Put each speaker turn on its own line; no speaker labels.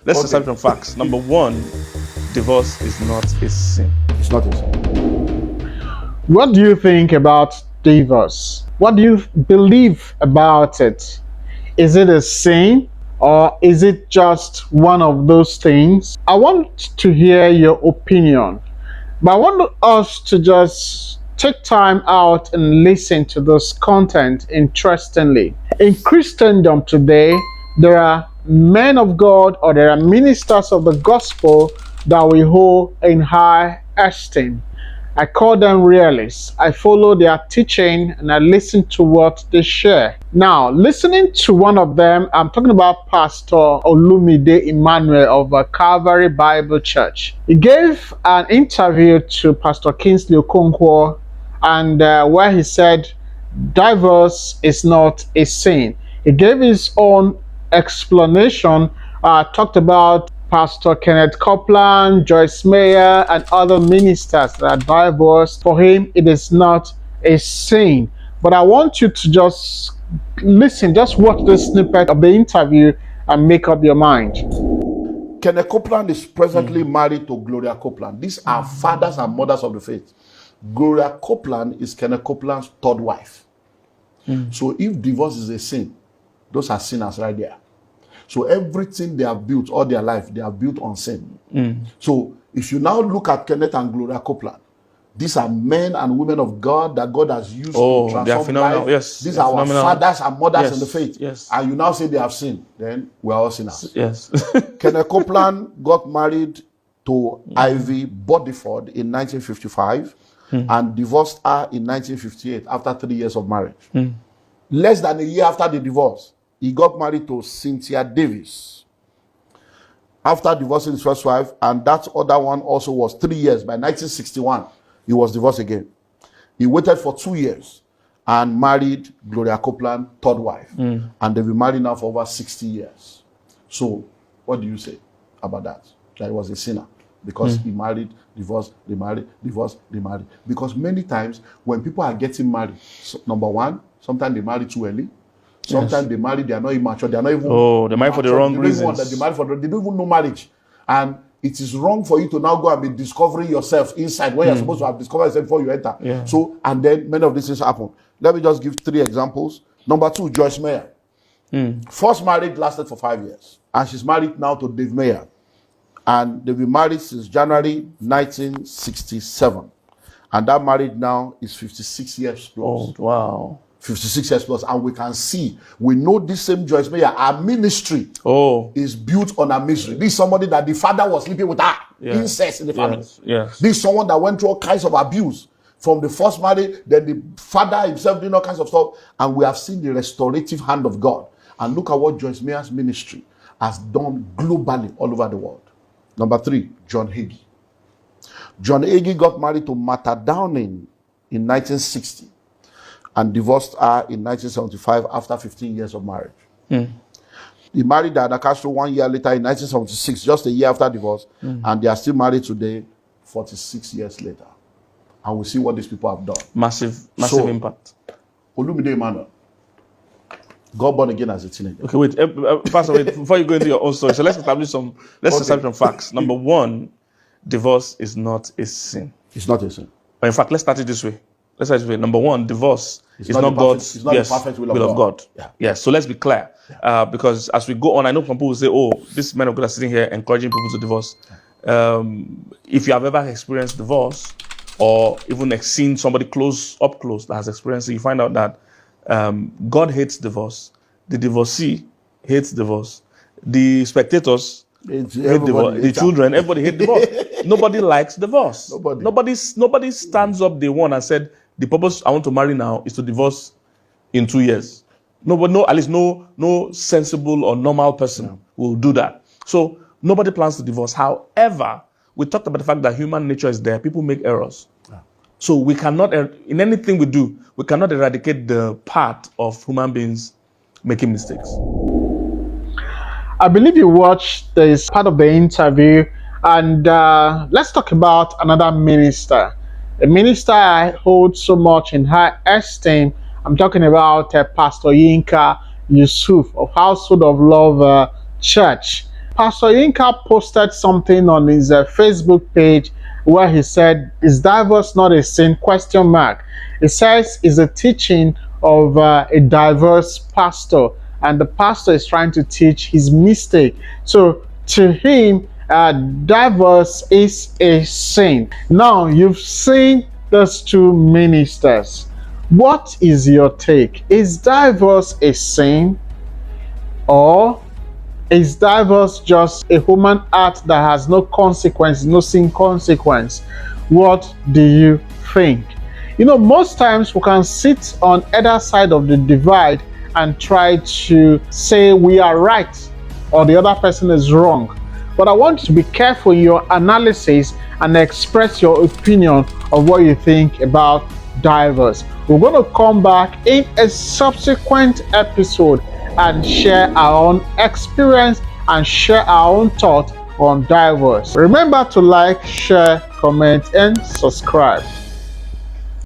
Let's establish some facts. Number one, divorce is not a sin.
It's not a sin.
What do you think about divorce? What do you believe about it? Is it a sin or is it just one of those things? I want to hear your opinion, but I want us to just take time out and listen to this content interestingly. In Christendom today, there are men of God or there are ministers of the gospel that we hold in high esteem. I call them realists. I follow their teaching and I listen to what they share. Now, listening to one of them, I'm talking about Pastor Olumide Emmanuel of Calvary Bible Church. He gave an interview to Pastor Kingsley Okonkwo, and where he said divorce is not a sin. He gave his own explanation, talked about Pastor Kenneth Copeland, Joyce Meyer, and other ministers that are divorced. For him, it is not a sin. But I want you to just listen, just watch this snippet of the interview and make up your mind.
Kenneth Copeland is presently married to Gloria Copeland. These are fathers and mothers of the faith. Gloria Copeland is Kenneth Copeland's third wife. So if divorce is a sin, those are sinners right there. So everything they have built all their life, they have built on sin. So if you now look at Kenneth and Gloria Copeland, these are men and women of God that God has used to transform life.
Yes,
these are our fathers and mothers in the faith.
Yes.
And you now say they have sinned, then we are all sinners.
Yes.
Kenneth Copeland got married to Ivy Bodiford in 1955 and divorced her in 1958 after 3 years of marriage. Less than a year after the divorce, he got married to Cynthia Davis after divorcing his first wife, and that other one also was 3 years. By 1961, he was divorced again. He waited for 2 years and married Gloria Copeland, third wife. And they've been married now for over 60 years. So what do you say about that? That he was a sinner because he married, divorced, remarried, divorced, remarried. Because many times when people are getting married, so, number one, sometimes they marry too early. Sometimes they marry, they are not immature. They are not even.
They marry for the wrong reasons.
They don't even know marriage. And it is wrong for you to now go and be discovering yourself inside when you're supposed to have discovered yourself before you enter. So, and then many of these things happen. Let me just give 3 examples. Number 2, Joyce Meyer. First marriage lasted for 5 years. And she's married now to Dave Meyer. And they've been married since January 1967. And that marriage now is 56 years plus.
Oh, wow.
56 years plus, and we can see, we know this same Joyce Meyer, our ministry is built on a misery. This is somebody that the father was sleeping with her, incest in the family. This is someone that went through all kinds of abuse from the first marriage, then the father himself doing all kinds of stuff, and we have seen the restorative hand of God. And look at what Joyce Meyer's ministry has done globally all over the world. Number 3, John Hagee. John Hagee got married to Martha Downing in 1960. And divorced her in 1975 after 15 years of marriage. He married Diana Castro 1 year later in 1976, just a year after divorce, and they are still married today, 46 years later. And we see what these people have done.
Massive impact.
Olumide Emmanuel got born again as a teenager.
Okay, wait, Pastor, wait, before you go into your own story, so let's establish some facts. Number 1, divorce is not a sin.
It's not a sin.
In fact, let's start it this way. Number 1, divorce is not God's
the perfect will of
God. Yes, so let's be clear. Because as we go on, I know some people will say, this men of God are sitting here encouraging people to divorce. If you have ever experienced divorce, or even seen somebody up close that has experienced it, you find out that God hates divorce. The divorcee hates divorce. The spectators hate divorce. The children, everybody hate divorce. Nobody likes divorce. Nobody stands up day one and said, the purpose I want to marry now is to divorce in 2 years. At least no sensible or normal person will do that. So nobody plans to divorce. However, we talked about the fact that human nature is there. People make errors. So we cannot, in anything we do, we cannot eradicate the part of human beings making mistakes.
I believe you watched this part of the interview, and let's talk about another minister. A minister I hold so much in high esteem. I'm talking about Pastor Yinka Yusuf of Household of Love Church. Pastor Yinka posted something on his Facebook page where he said, "Is divorce not a sin?" Question mark. It says it's a teaching of a diverse pastor, and the pastor is trying to teach his mistake. So to him, divorce is a sin. Now you've seen those two ministers. What is your take? Is divorce a sin, or is divorce just a human act that has no consequence, no sin consequence? What do you think? You know, most times we can sit on either side of the divide and try to say we are right or the other person is wrong. But I want you to be careful in your analysis and express your opinion of what you think about divorce. We're going to come back in a subsequent episode and share our own experience and share our own thought on divorce. Remember to like, share, comment, and subscribe.